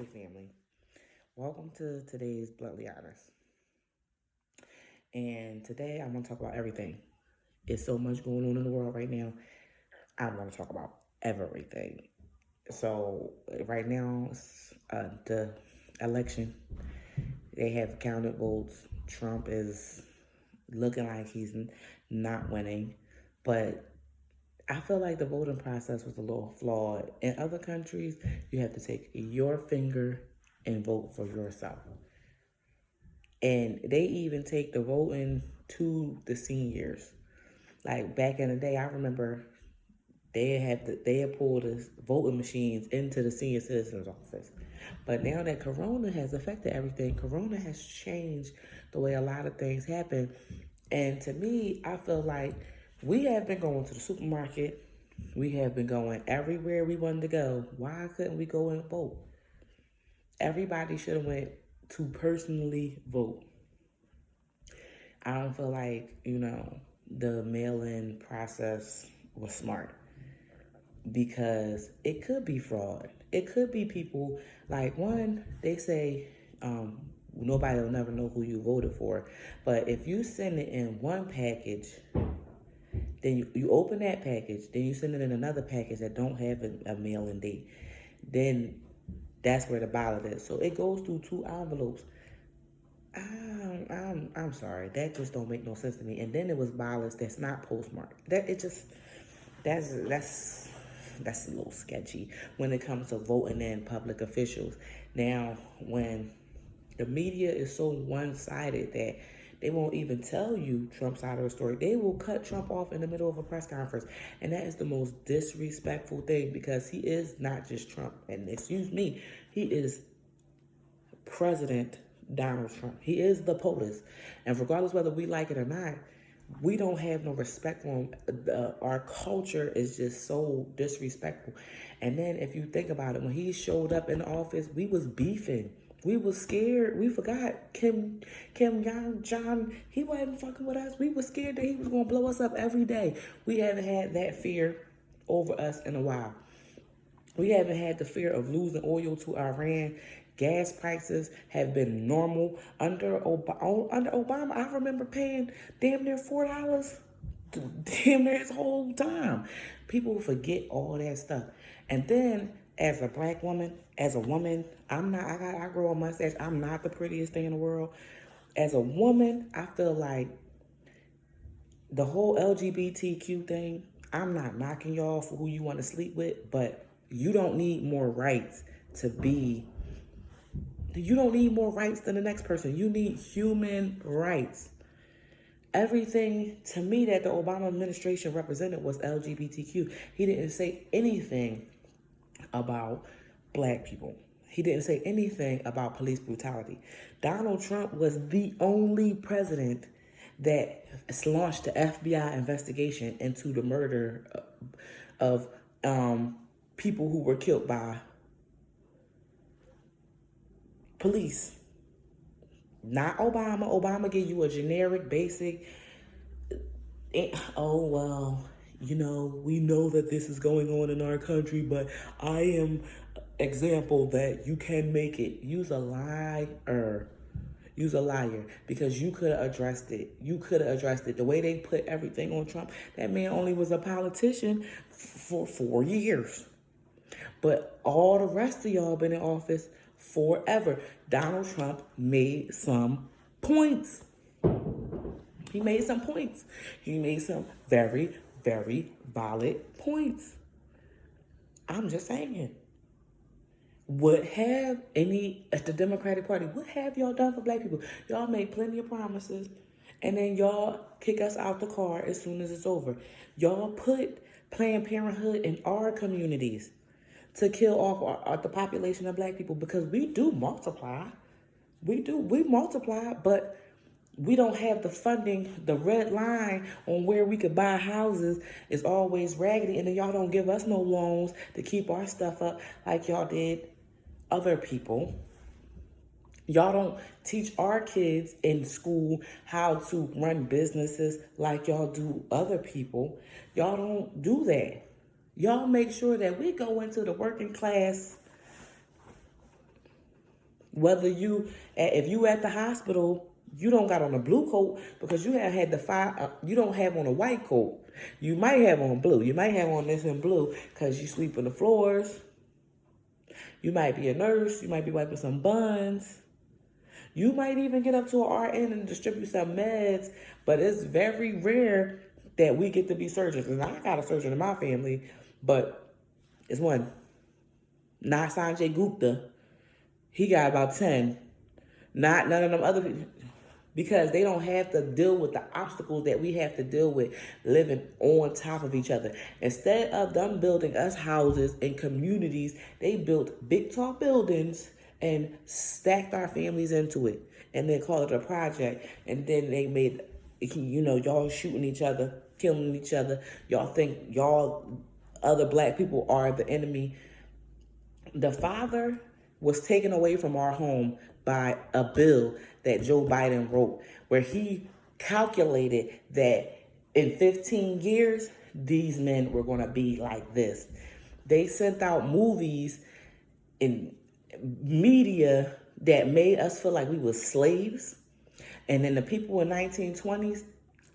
Hey family, welcome to today's Bluntly Honest. And today I'm going to talk about everything. It's so much going on in the world right now. I'm going to talk about everything. So right now, the election. They have counted votes. Trump is looking like he's not winning, but I feel like the voting process was a little flawed. In other countries, you have to take your finger and vote for yourself. And they even take the voting to the seniors. Like back in the day, I remember they had pulled the voting machines into the senior citizens office. But now that Corona has affected everything, Corona has changed the way a lot of things happen. And to me, I feel like we have been going to the supermarket. We have been going everywhere we wanted to go. Why couldn't we go and vote? Everybody should have went to personally vote. I don't feel like, the mail-in process was smart because it could be fraud. It could be people like one, they say nobody will never know who you voted for. But if you send it in one package, then you open that package, then you send it in another package that don't have a mail-in date, then that's where the ballot is. So it goes through two envelopes. I'm sorry. That just don't make no sense to me. And then it was ballots that's not postmarked. That's that's a little sketchy when it comes to voting in public officials. Now, when the media is so one-sided that they won't even tell you Trump's side of the story. They will cut Trump off in the middle of a press conference. And that is the most disrespectful thing because he is not just Trump. And excuse me, he is President Donald Trump. He is the POTUS. And regardless whether we like it or not, we don't have no respect for him. Our culture is just so disrespectful. And then if you think about it, when he showed up in the office, we was beefing. We was scared. We forgot Kim John. He wasn't fucking with us. We was scared that he was gonna blow us up every day. We haven't had that fear over us in a while. We haven't had the fear of losing oil to Iran. Gas prices have been normal under Obama. I remember paying damn near $4 damn near his whole time. People forget all that stuff. And then as a black woman, as a woman, I grow a mustache. I'm not the prettiest thing in the world. As a woman, I feel like the whole LGBTQ thing, I'm not knocking y'all for who you want to sleep with, but you don't need more rights to be. You don't need more rights than the next person. You need human rights. Everything to me that the Obama administration represented was LGBTQ. He didn't say anything about black people. He didn't say anything about police brutality. Donald Trump was the only president that launched the FBI investigation into the murder of people who were killed by police. Not Obama. Obama gave you a generic, basic, oh, well, we know that this is going on in our country, but I am example that you can make it. Use a liar. Use a liar because you could have addressed it. You could have addressed it. The way they put everything on Trump, that man only was a politician for 4 years. But all the rest of y'all been in office forever. Donald Trump made some points. He made some points. He made some very, very valid points. I'm just saying. What have the Democratic Party, what have y'all done for black people? Y'all made plenty of promises, and then y'all kick us out the car as soon as it's over. Y'all put Planned Parenthood in our communities to kill off the population of black people because we do multiply. We multiply, but we don't have the funding. The red line on where we could buy houses is always raggedy, and then y'all don't give us no loans to keep our stuff up like y'all did other people. Y'all don't teach our kids in school how to run businesses like y'all do other people. Y'all don't do that. Y'all make sure that we go into the working class Whether if you at the hospital, you don't got on a blue coat because you have had the you don't have on a white coat. You might have on blue. You might have on this in blue because you sweeping the floors. You might be a nurse. You might be wiping some buns. You might even get up to an RN and distribute some meds, but it's very rare that we get to be surgeons. And I got a surgeon in my family, but it's one. Not Sanjay Gupta. He got about 10. Not none of them other people. Because they don't have to deal with the obstacles that we have to deal with living on top of each other. Instead of them building us houses and communities, they built big tall buildings and stacked our families into it. And then called it a project. And then they made, y'all shooting each other, killing each other. Y'all think y'all other black people are the enemy. The father was taken away from our home by a bill that Joe Biden wrote, where he calculated that in 15 years, these men were going to be like this. They sent out movies in media that made us feel like we were slaves. And then the people in 1920s,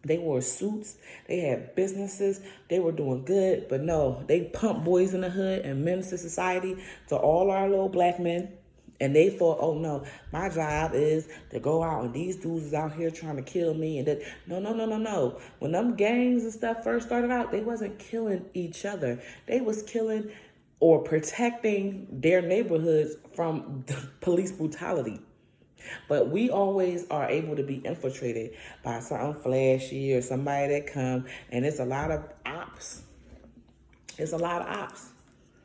they wore suits, they had businesses, they were doing good, but no, they pumped boys in the hood and menace to society to all our little black men. And they thought, oh no, my job is to go out and these dudes is out here trying to kill me. And that, no. When them gangs and stuff first started out, they wasn't killing each other. They was killing or protecting their neighborhoods from police brutality. But we always are able to be infiltrated by something flashy or somebody that come, and it's a lot of ops. It's a lot of ops.